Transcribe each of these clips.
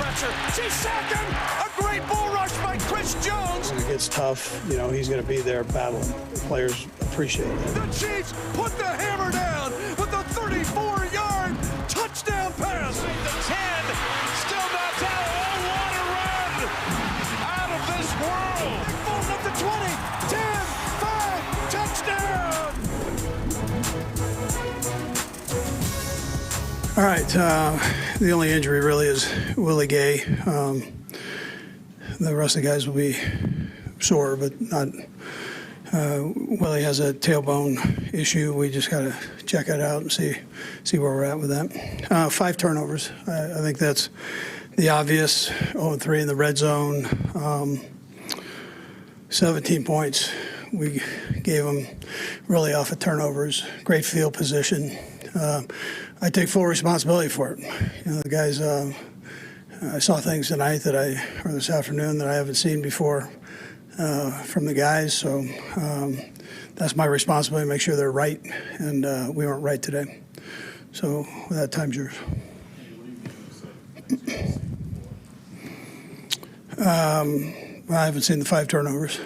pressure. She sacked him. A great bull rush by Chris Jones. When it gets tough, you know, he's going to be there battling. The players appreciate it. The Chiefs put the hammer down with a 34-yard touchdown pass. The 10, still not down. Oh, what a run out of this world. McMullen up to 20, 10, 5, touchdown. All right, the only injury really is Willie Gay. The rest of the guys will be sore, but not. Willie has a tailbone issue. We just got to check it out and see where we're at with that. 5 turnovers. I think that's the obvious. 0-3 in the red zone. 17 points. We gave them really off of turnovers. Great field position. I take full responsibility for it. You know, the guys. I saw things tonight or this afternoon that I haven't seen before from the guys. So that's my responsibility to make sure they're right, and we weren't right today. So with that, time's yours. I haven't seen the 5 turnovers,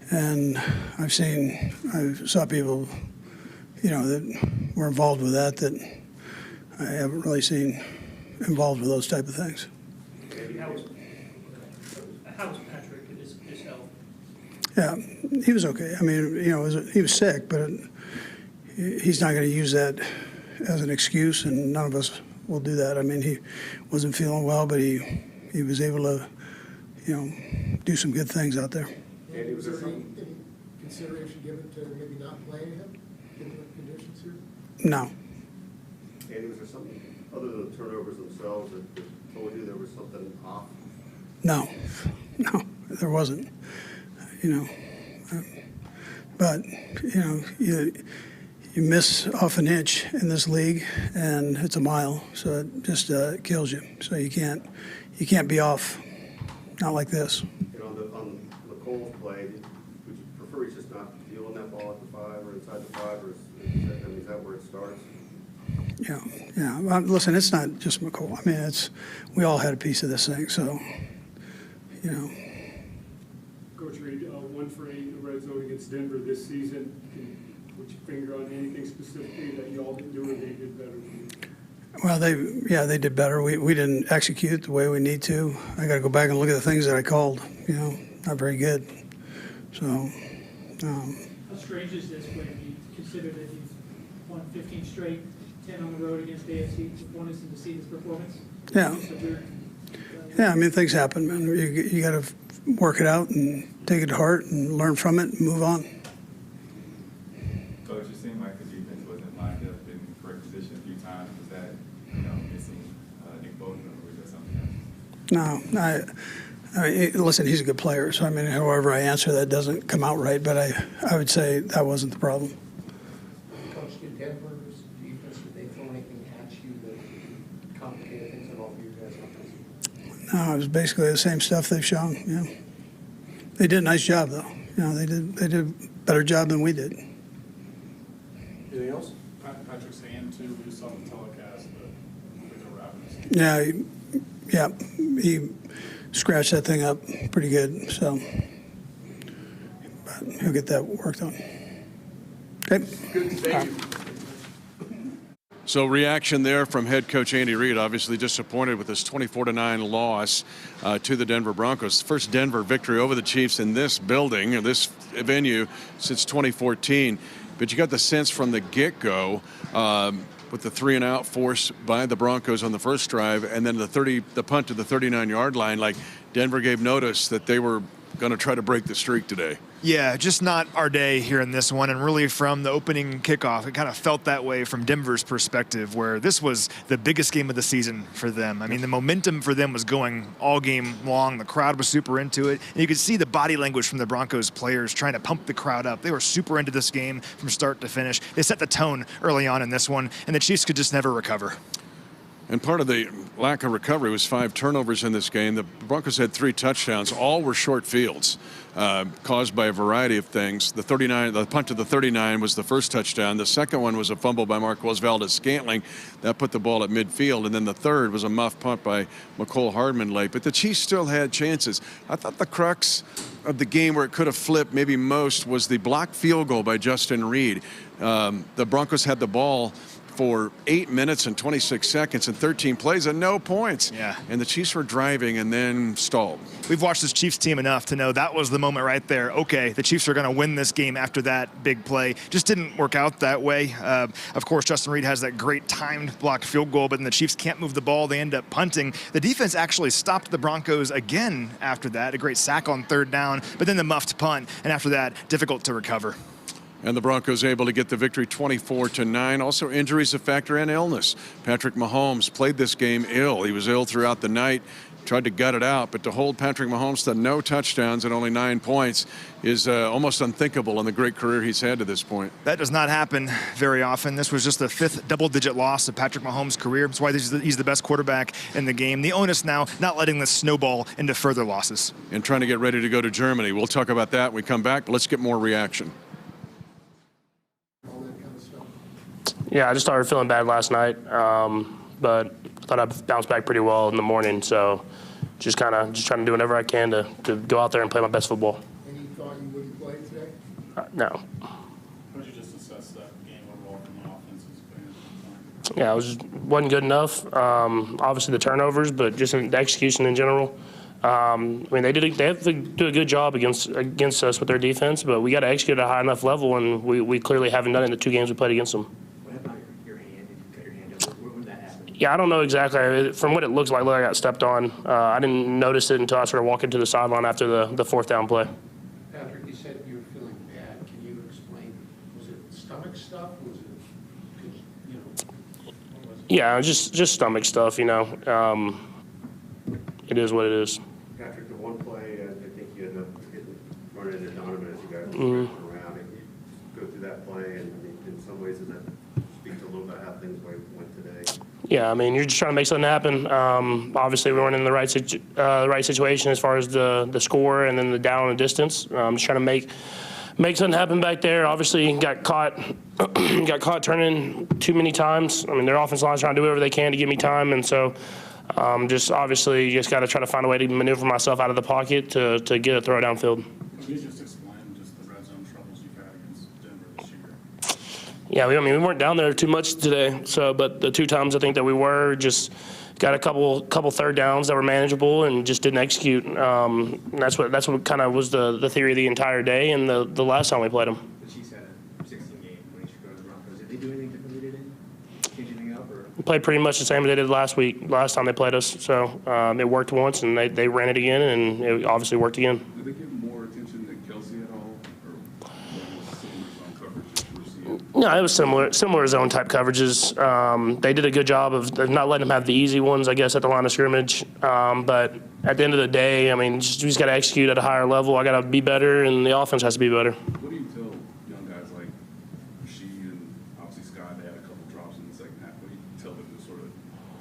and I saw people, you know, that were involved with that I haven't really seen involved with those type of things. How was Patrick his health? Yeah, he was okay. I mean, you know, he was sick, but he's not going to use that as an excuse, and none of us will do that. I mean, he wasn't feeling well, but he was able to, you know, do some good things out there. Andy, was there any consideration given to maybe not playing him, given the conditions here? No. Andy, was there something other than the turnovers themselves that told you there was something off? No, there wasn't. You know, but you know, you miss off an inch in this league, and it's a mile, so it just kills you. So you can't be off, not like this. You know, on McColl's play, would you prefer he's just not feeling that ball at the 5 or inside the 5, or is that where it starts? Yeah. Listen, it's not just McColl. I mean, we all had a piece of this thing. So, you know. Coach Reed, 1 for 8 in the red zone against Denver this season. Can you put your finger on anything specifically that you all didn't do or they did better than you? Well, they did better. We didn't execute the way we need to. I got to go back and look at the things that I called. You know, not very good. So. How strange is this when you consider that he's won 15 straight? 10 on the road against AFC opponents and to see this performance? Yeah. Yeah, I mean, things happen, man. You got to work it out and take it to heart and learn from it and move on. Coach, it seemed like the defense wasn't lined up in the correct position a few times. Was that, missing Nick Bolton, or was that something else? No, I mean, listen, he's a good player. So, I mean, however I answer that doesn't come out right, but I would say that wasn't the problem. Coach, did Denver's defense, did they throw anything at you that complicated things at all for you guys offensively? No, it was basically the same stuff they've shown. Yeah, they did a nice job though. You know, they did a better job than we did. Anything else? Patrick's hand, too, we just saw the telecast, but no wrappers. Yeah, he scratched that thing up pretty good. So, but he'll get that worked on. Okay. Good, thank you. So reaction there from head coach Andy Reid, obviously disappointed with this 24-9 loss to the Denver Broncos. First Denver victory over the Chiefs in this building, this venue, since 2014. But you got the sense from the get-go with the 3-and-out force by the Broncos on the first drive, and then the punt to the 39-yard line, like Denver gave notice that they were going to try to break the streak today. Yeah, just not our day here in this one. And really from the opening kickoff, it kind of felt that way from Denver's perspective, where this was the biggest game of the season for them. I mean, the momentum for them was going all game long. The crowd was super into it. And you could see the body language from the Broncos players trying to pump the crowd up. They were super into this game from start to finish. They set the tone early on in this one, and the Chiefs could just never recover. And part of the lack of recovery was 5 turnovers in this game. The Broncos had 3 touchdowns. All were short fields, caused by a variety of things. The punt to the 39 was the first touchdown. The second one was a fumble by Marquez Valdes-Scantling. That put the ball at midfield. And then the third was a muff punt by McCole Hardman late. But the Chiefs still had chances. I thought the crux of the game where it could have flipped maybe most was the blocked field goal by Justin Reed. The Broncos had the ball for 8 minutes and 26 seconds and 13 plays and no points. Yeah. And the Chiefs were driving and then stalled. We've watched this Chiefs team enough to know that was the moment right there. Okay, the Chiefs are going to win this game after that big play. Just didn't work out that way. Of course, Justin Reed has that great timed blocked field goal, but then the Chiefs can't move the ball. They end up punting. The defense actually stopped the Broncos again after that. A great sack on 3rd down, but then the muffed punt. And after that, difficult to recover. And the Broncos able to get the victory 24-9. Also injuries a factor and illness. Patrick Mahomes played this game ill. He was ill throughout the night, tried to gut it out, but to hold Patrick Mahomes to no touchdowns and only 9 points is almost unthinkable in the great career he's had to this point. That does not happen very often. This was just the 5th double-digit loss of Patrick Mahomes' career. That's why he's the best quarterback in the game. The onus now, not letting this snowball into further losses. And trying to get ready to go to Germany. We'll talk about that when we come back. Let's get more reaction. Yeah, I just started feeling bad last night, but thought I'd bounce back pretty well in the morning. So just trying to do whatever I can to go out there and play my best football. And you thought you wouldn't play today? No. How would you just assess that game overall from the offensive? Yeah, wasn't good enough. Obviously the turnovers, but just the execution in general. I mean, they have to do a good job against us with their defense, but we got to execute at a high enough level, and we clearly haven't done it in the 2 games we played against them. What about your hand? Did you cut your hand up? Where would that happen? Yeah, I don't know exactly. From what it looks like I got stepped on. I didn't notice it until I started walking to the sideline after the 4th down play. Patrick, you said you were feeling bad. Can you explain? Was it stomach stuff? Was it, what was it? Yeah, just stomach stuff, It is what it is. Patrick, the one play, I think you ended up running into Donovan as you guys were around. And you go through that play, and I mean, in some ways, does that speak a little about how things went today? Yeah, I mean, you're just trying to make something happen. Obviously, we weren't in the right situation as far as the score and then the down and distance. Just trying to make something happen back there. Obviously, got caught turning too many times. I mean, their offensive line's trying to do whatever they can to give me time, and so. Just obviously, just got to try to find a way to maneuver myself out of the pocket to get a throw downfield. Can you just explain just the red zone troubles you've had against Denver this year? Yeah, we weren't down there too much today. So, but the 2 times I think that we were, just got a couple 3rd downs that were manageable and just didn't execute. That's what kind of was the theory of the entire day and the last time we played them. The Chiefs had a 16-game winning streak over the Broncos. Did they do anything differently today? Change anything up? Or? Played pretty much the same as they did last time they played us. So it worked once, and they ran it again, and it obviously worked again. Did they give more attention to Kelsey at all, or similar zone coverage that you were seeing? No, it was similar zone type coverages. They did a good job of not letting them have the easy ones, I guess, at the line of scrimmage. But at the end of the day, I mean, we just got to execute at a higher level. I got to be better, and the offense has to be better. What do you tell young guys like she and obviously Scott? They had a couple drops in the second half. What do you tell them to sort of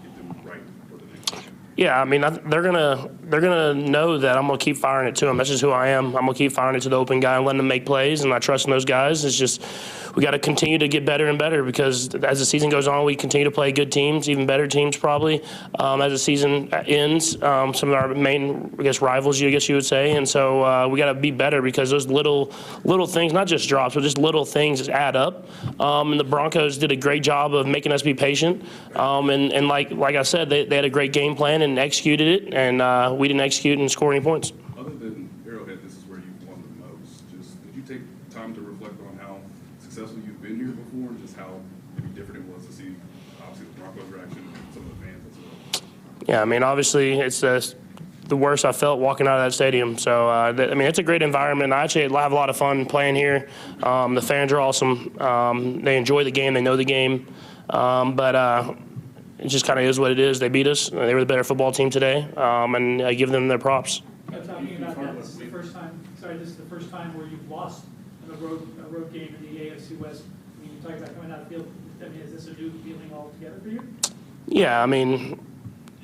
get them right for the next game? Yeah, I mean, they're gonna know that I'm gonna keep firing it to them. That's just who I am. I'm gonna keep firing it to the open guy and letting them make plays, and I trust in those guys. It's just we got to continue to get better and better because as the season goes on, we continue to play good teams, even better teams probably. As the season ends, some of our main, I guess, rivals, I guess you would say, and so we got to be better because those little things, not just drops, but just little things just add up. And the Broncos did a great job of making us be patient. And like I said, they had a great game plan and executed it, and we didn't execute and score any points. Other than Arrowhead, this is where you've won the most. Just did you take time to reflect on how successful you've been here before, and just how maybe different it was to see obviously the Broncos reaction and some of the fans as well? Yeah, I mean, obviously it's the worst I felt walking out of that stadium. So I mean, it's a great environment. I actually have a lot of fun playing here. The fans are awesome. They enjoy the game. They know the game. But it just kind of is what it is. They beat us. They were the better football team today, and I give them their props. Talking about that, this is the first time. This is the first time where you've lost in a road game in the AFC West. I mean, you talk about coming out of the field. I mean, is this a new feeling altogether for you? Yeah, I mean,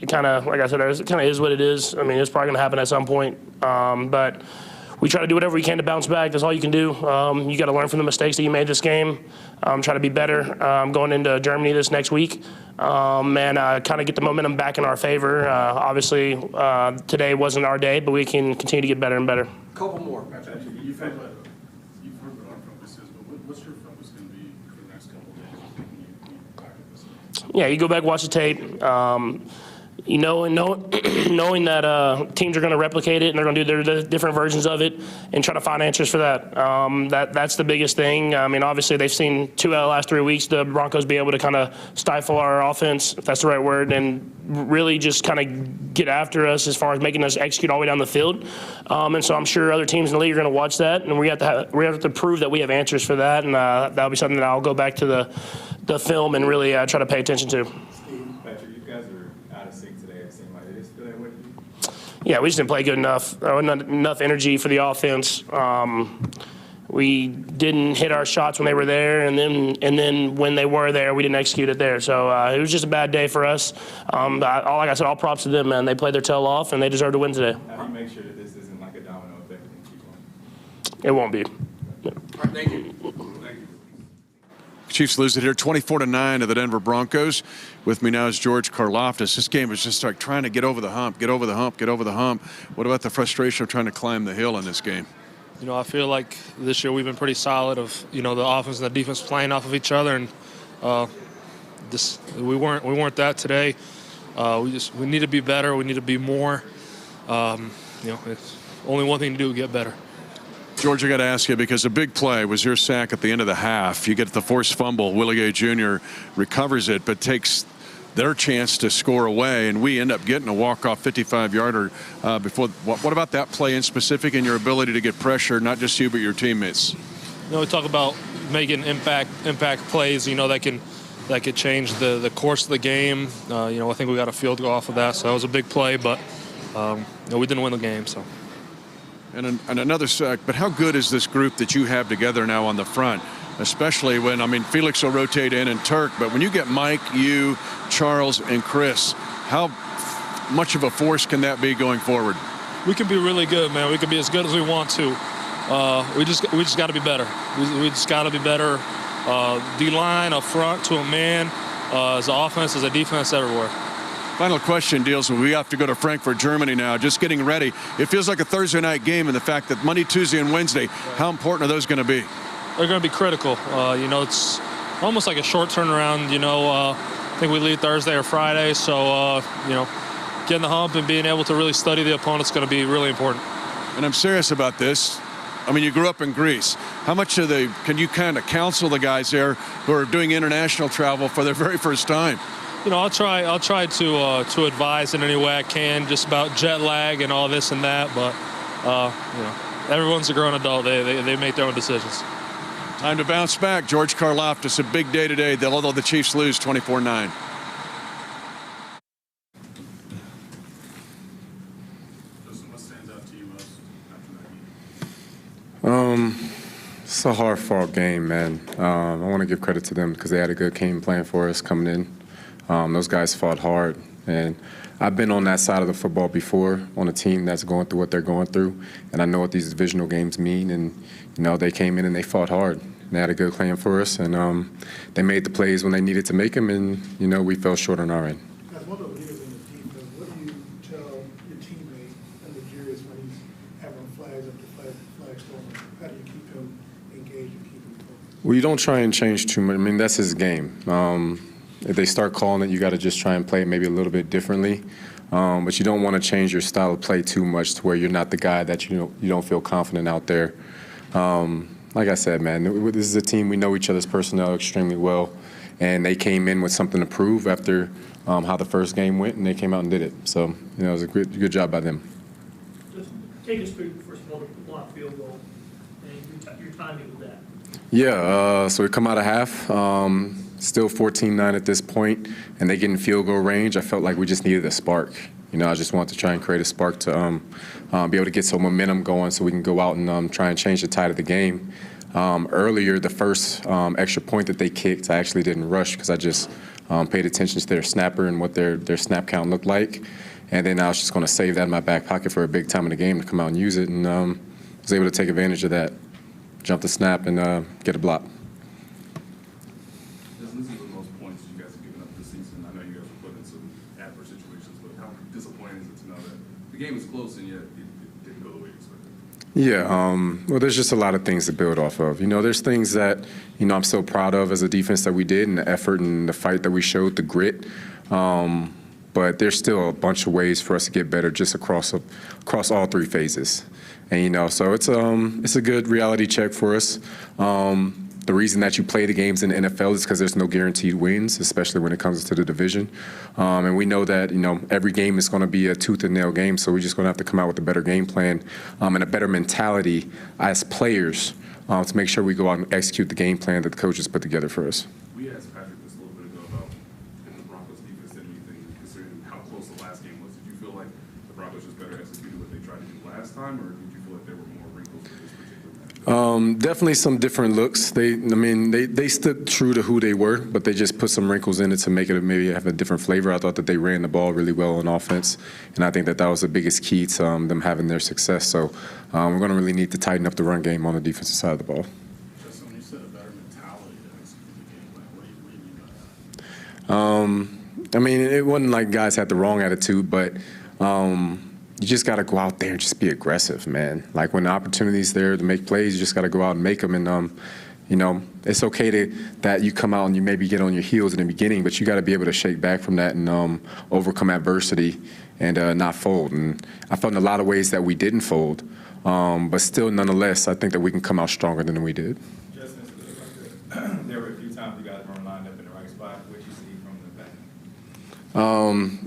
it kind of, like I said, it kind of is what it is. I mean, it's probably going to happen at some point. But we try to do whatever we can to bounce back. That's all you can do. You got to learn from the mistakes that you made this game. Try to be better going into Germany this next week. And kind of get the momentum back in our favor. Obviously, today wasn't our day, but we can continue to get better and better. Couple more. You've heard what our focus is, but what's your focus going to be for the next couple of days when you back at this? Yeah, you go back, watch the tape. Knowing that teams are going to replicate it and they're going to do their different versions of it and try to find answers for that. That's the biggest thing. I mean, obviously they've seen 2 out of the last 3 weeks the Broncos be able to kind of stifle our offense, if that's the right word, and really just kind of get after us as far as making us execute all the way down the field. And so I'm sure other teams in the league are going to watch that, and we have to prove that we have answers for that, and that'll be something that I'll go back to the film and really try to pay attention to. Patrick, you guys are out of sync today. It seemed like it is feel that way to you? Yeah, we just didn't play good enough. Not enough energy for the offense. We didn't hit our shots when they were there, and then when they were there, we didn't execute it there. So it was just a bad day for us. Like I said, all props to them, man. They played their tail off, and they deserve to win today. How do you make sure that this isn't like a domino effect and keep going? It won't be. All right, thank you. Chiefs lose it here 24-9 to the Denver Broncos. With me now is George Karlaftis. This game is just like trying to get over the hump, get over the hump, get over the hump. What about the frustration of trying to climb the hill in this game? You know, I feel like this year we've been pretty solid of, you know, the offense and the defense playing off of each other, and we weren't that today. We need to be better. We need to be more. You know, it's only one thing to do, get better. George, I got to ask you, because a big play was your sack at the end of the half. You get the forced fumble. Willie Gay Jr. recovers it, but takes their chance to score away, and we end up getting a walk-off 55-yarder before. What about that play in specific and your ability to get pressure, not just you but your teammates? You know, we talk about making impact plays, you know, that could change the course of the game. You know, I think we got a field goal off of that, so that was a big play, but you know, we didn't win the game, so. And another sack, but how good is this group that you have together now on the front? Especially when, I mean, Felix will rotate in and Turk, but when you get Mike, you, Charles, and Chris, how much of a force can that be going forward? We can be really good, man. We can be as good as we want to. We just got to be better. We just got to be better. D-line, up front, to a man, as an offense, as a defense, everywhere. Final question deals with, we have to go to Frankfurt, Germany now, just getting ready. It feels like a Thursday night game, and the fact that Monday, Tuesday, and Wednesday, how important are those going to be? They're going to be critical. You know, it's almost like a short turnaround. You know, I think we leave Thursday or Friday, so, you know, getting the hump and being able to really study the opponent's going to be really important. And I'm serious about this. I mean, you grew up in Greece. How much can you kind of counsel the guys there who are doing international travel for their very first time? You know, I'll try to advise in any way I can, just about jet lag and all this and that. But you know, everyone's a grown adult. They make their own decisions. Time to bounce back. George Karlaftis, a big day today, although the Chiefs lose 24-9. What stands out to you most after that game? It's a hard-fought game, man. I want to give credit to them because they had a good game plan for us coming in. Those guys fought hard, and I've been on that side of the football before, on a team that's going through what they're going through, and I know what these divisional games mean. And you know, they came in and they fought hard. They had a good plan for us, and they made the plays when they needed to make them, and you know, we fell short on our end. As one of the leaders in the team, what do you tell your teammate and the Jurius when he's having flags up the flagstone? How do you keep him engaged and keep him focused? Well, you don't try and change too much. I mean, that's his game. If they start calling it, you got to just try and play it maybe a little bit differently. But you don't want to change your style of play too much to where you're not the guy that you don't feel confident out there. Like I said, man, this is a team. We know each other's personnel extremely well, and they came in with something to prove after how the first game went, and they came out and did it. So, you know, it was a good job by them. Just take us through, first of all, the block field goal and your timing with that. Yeah, so we come out of half. Still 14-9 at this point, and they get in field goal range. I felt like we just needed a spark. You know, I just wanted to try and create a spark to be able to get some momentum going so we can go out and try and change the tide of the game. Earlier, the first extra point that they kicked, I actually didn't rush because I just paid attention to their snapper and what their snap count looked like. And then I was just going to save that in my back pocket for a big time in the game to come out and use it. And was able to take advantage of that, jump the snap, and get a block. This is the most points you guys have given up this season. I know you guys were put in some adverse situations, but how disappointing is it to know that the game is close and yet it didn't go the way you expected? Yeah, well, there's just a lot of things to build off of. There's things that, I'm so proud of as a defense that we did and the effort and the fight that we showed, the grit. But there's still a bunch of ways for us to get better just across all three phases. And, so it's a good reality check for us. The reason that you play the games in the NFL is because there's no guaranteed wins, especially when it comes to the division. And we know that, every game is going to be a tooth and nail game, so we're just going to have to come out with a better game plan and a better mentality as players to make sure we go out and execute the game plan that the coaches put together for us. We asked Patrick this a little bit ago about if the Broncos defense did anything, considering how close the last game was. Did you feel like the Broncos just better executed what they tried to do last time, or did you feel like there were more wrinkles for this particular match? Definitely some different looks. They stuck true to who they were, but they just put some wrinkles in it to make it maybe have a different flavor. I thought that they ran the ball really well on offense, and I think that was the biggest key to them having their success. So we're going to really need to tighten up the run game on the defensive side of the ball. Justin, when you said a better mentality to execute the game plan, what do you mean by that? It wasn't like guys had the wrong attitude, but you just got to go out there and just be aggressive, man. Like when the opportunity's there to make plays, you just got to go out and make them. And, it's okay that you come out and you maybe get on your heels in the beginning, but you got to be able to shake back from that and overcome adversity and not fold. And I felt in a lot of ways that we didn't fold, but still, nonetheless, I think that we can come out stronger than we did. Justin, there were a few times you guys weren't lined up in the right spot. What you see from the back?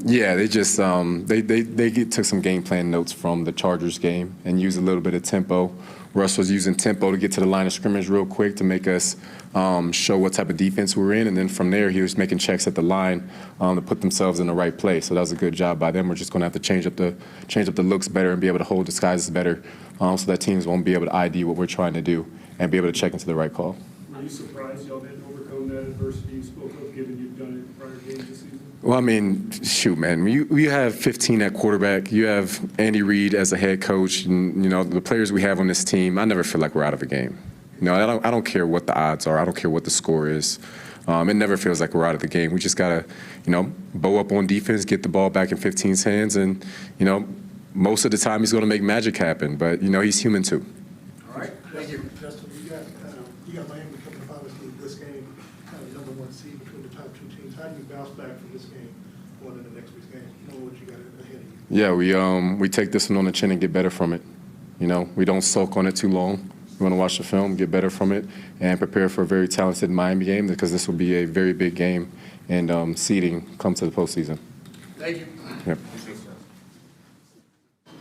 Yeah, they just they took some game plan notes from the Chargers game and used a little bit of tempo. Russ was using tempo to get to the line of scrimmage real quick to make us show what type of defense we were in, and then from there he was making checks at the line to put themselves in the right place. So that was a good job by them. We're just going to have to change up the looks better and be able to hold disguises better, so that teams won't be able to ID what we're trying to do and be able to check into the right call. Were you surprised y'all didn't overcome that adversity you spoke of, given you've done it in prior games this season? Well, shoot, man. You have 15 at quarterback. You have Andy Reid as a head coach, and the players we have on this team. I never feel like we're out of a game. I don't care what the odds are. I don't care what the score is. It never feels like we're out of the game. We just gotta, bow up on defense, get the ball back in 15's hands, and most of the time he's gonna make magic happen. But he's human too. All right, thank you, Justin. You got Miami coming up obviously this game, kind of number one seed between the top two teams. How do you bounce back from this game going into next week's game? You know what you got ahead of you. Yeah, we take this one on the chin and get better from it. We don't sulk on it too long. We want to watch the film, get better from it, and prepare for a very talented Miami game because this will be a very big game and seeding come to the postseason. Thank you. Yep.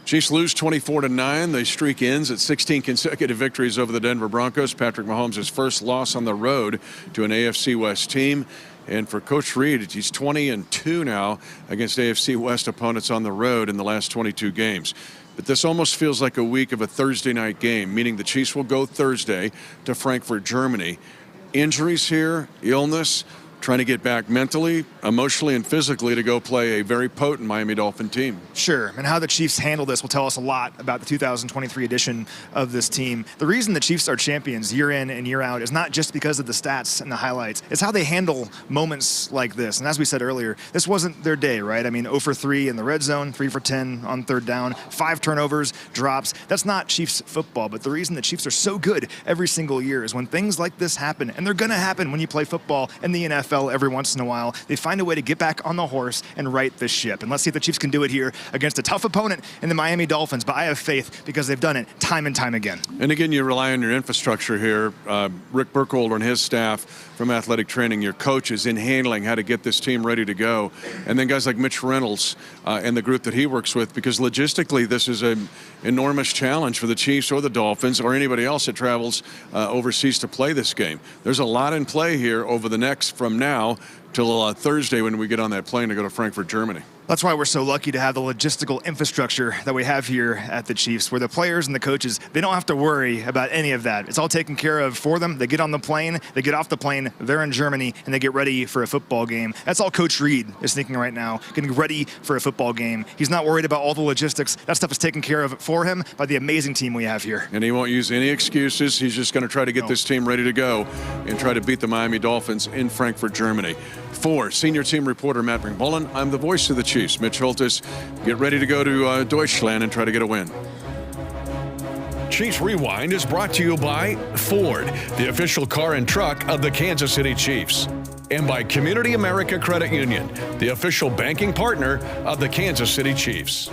Chiefs lose 24-9. The streak ends at 16 consecutive victories over the Denver Broncos. Patrick Mahomes' first loss on the road to an AFC West team. And for Coach Reid, he's 20-2 now against AFC West opponents on the road in the last 22 games. But this almost feels like a week of a Thursday night game, meaning the Chiefs will go Thursday to Frankfurt, Germany. Injuries here, illness, trying to get back mentally, emotionally, and physically to go play a very potent Miami Dolphin team. Sure, and how the Chiefs handle this will tell us a lot about the 2023 edition of this team. The reason the Chiefs are champions year in and year out is not just because of the stats and the highlights. It's how they handle moments like this. And as we said earlier, this wasn't their day, right? 0 for 3 in the red zone, 3 for 10 on third down, 5 turnovers, drops. That's not Chiefs football, but the reason the Chiefs are so good every single year is when things like this happen, and they're going to happen when you play football in the NFL every once in a while, they find a way to get back on the horse and right this ship. And let's see if the Chiefs can do it here against a tough opponent in the Miami Dolphins. But I have faith because they've done it time and time again. And again, you rely on your infrastructure here. Rick Burkholder and his staff from athletic training, your coaches in handling how to get this team ready to go. And then guys like Mitch Reynolds and the group that he works with, because logistically this is an enormous challenge for the Chiefs or the Dolphins or anybody else that travels overseas to play this game. There's a lot in play here over the next, from now, till Thursday when we get on that plane to go to Frankfurt, Germany. That's why we're so lucky to have the logistical infrastructure that we have here at the Chiefs, where the players and the coaches, they don't have to worry about any of that. It's all taken care of for them. They get on the plane, they get off the plane, they're in Germany, and they get ready for a football game. That's all Coach Reed is thinking right now, getting ready for a football game. He's not worried about all the logistics. That stuff is taken care of for him by the amazing team we have here. And he won't use any excuses. He's just going to try to get this team ready to go and try to beat the Miami Dolphins in Frankfurt, Germany. For senior team reporter Matt McMullen, I'm the voice of the Chiefs, Mitch Holthus. Get ready to go to Deutschland and try to get a win. Chiefs Rewind is brought to you by Ford, the official car and truck of the Kansas City Chiefs, and by CommunityAmerica Credit Union, the official banking partner of the Kansas City Chiefs.